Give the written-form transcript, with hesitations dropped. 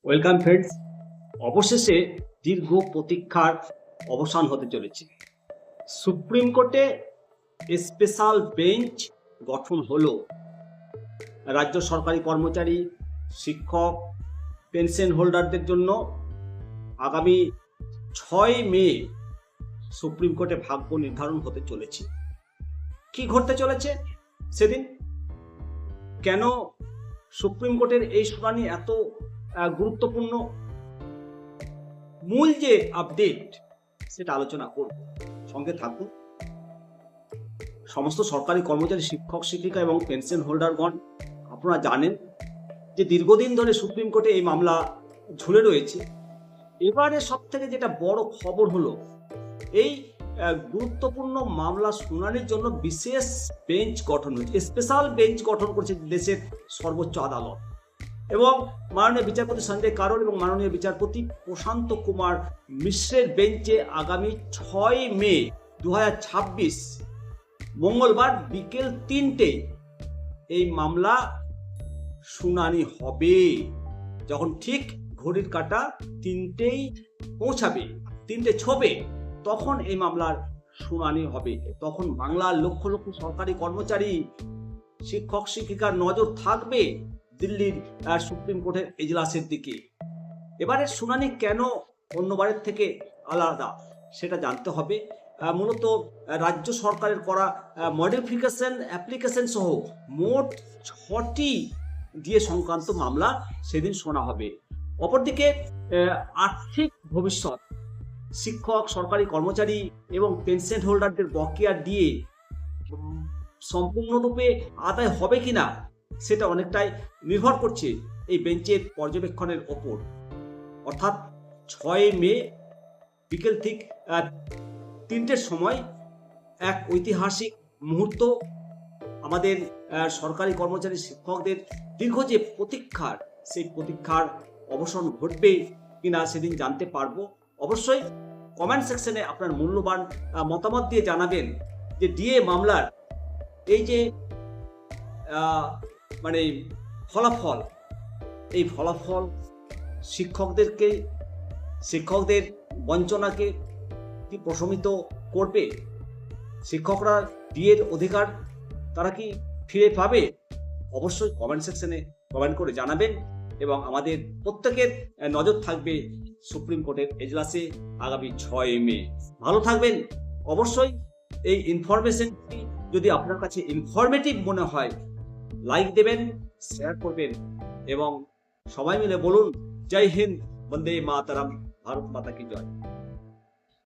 Welcome friends. অবশেষে দীর্ঘ প্রতীক্ষার অবসান হতে চলেছে। সুপ্রিম কোর্টে স্পেশাল বেঞ্চ গঠন হলো। রাজ্য সরকারি কর্মচারী, শিক্ষক, পেনশন হোল্ডারদের জন্য আগামী 6 মে সুপ্রিম কোর্টে ভাগ্য নির্ধারণ হতে চলেছে। কি ঘটতে চলেছে সেদিন? কেন সুপ্রিম কোর্টের এই শুনানি এত গুরুত্বপূর্ণ? মূল যে আপডেট সেটা আলোচনা করব, সঙ্গে থাকুন। সমস্ত সরকারি কর্মচারী, শিক্ষক, শিক্ষিকা এবং পেনশন হোল্ডারগণ, আপনারা জানেন যে দীর্ঘদিন ধরে সুপ্রিম কোর্টে এই মামলা ঝুলে রয়েছে। এবারে সব থেকে যেটা বড় খবর হলো, এই গুরুত্বপূর্ণ মামলা শুনানির জন্য বিশেষ বেঞ্চ গঠন হয়েছে। স্পেশাল বেঞ্চ গঠন করেছে দেশের সর্বোচ্চ আদালত এবং মাননীয় বিচারপতি সঞ্জয় কারোল এবং মাননীয় বিচারপতি প্রশান্ত কুমার মিশ্রের বেঞ্চে আগামী 6 মে 2026 মঙ্গলবার বিকেল 3টে এই মামলা শুনানি হবে। যখন ঠিক ঘড়ির কাঁটা 3টেই পৌঁছাবে, 3টে ছবে, তখন এই মামলার শুনানি হবে। তখন বাংলার লক্ষ লক্ষ সরকারি কর্মচারী, শিক্ষক, শিক্ষিকার নজর থাকবে দিল্লির সুপ্রিম কোর্টের এজলাসের দিকে। এবারের শুনানি কেন অন্যবারের থেকে আলাদা সেটা জানতে হবে। মূলত রাজ্য সরকারের করা মডিফিকেশন অ্যাপ্লিকেশন সহ মোট 6টি ডিএ সংক্রান্ত মামলা সেদিন শোনা হবে। অপরদিকে আর্থিক ভবিষ্যৎ, শিক্ষক, সরকারি কর্মচারী এবং পেনশন হোল্ডারদের বকেয়া ডিএ সম্পূর্ণরূপে আদায় হবে কিনা সেটা অনেকটাই নির্ভর করছে এই বেঞ্চের পর্যবেক্ষণের ওপর। অর্থাৎ 6 মে বিকেল ঠিক 3টের সময় এক ঐতিহাসিক মুহূর্ত। আমাদের সরকারি কর্মচারী, শিক্ষকদের দীর্ঘ যে প্রতীক্ষার, সেই প্রতীক্ষার অবসান ঘটবে কিনা সেদিন জানতে পারবো। অবশ্যই কমেন্ট সেকশনে আপনার মূল্যবান মতামত দিয়ে জানাবেন যে ডিএ মামলার এই যে ফলাফল, এই ফলাফল শিক্ষকদের বঞ্চনাকে কি প্রশমিত করবে? শিক্ষকরা ডিএর অধিকার তারা কি ফিরে পাবে? অবশ্যই কমেন্ট সেকশনে কমেন্ট করে জানাবেন এবং আমাদের প্রত্যেকের নজর থাকবে সুপ্রিম কোর্টের এজলাসে আগামী 6 মে। ভালো থাকবেন। অবশ্যই এই ইনফরমেশনটি যদি আপনার কাছে ইনফরমেটিভ মনে হয়, লাইক দেবেন, শেয়ার করবেন এবং সবাই মিলে বলুন জয় হিন্দ, বন্দে মাতরম, ভারত মাতা কি জয়।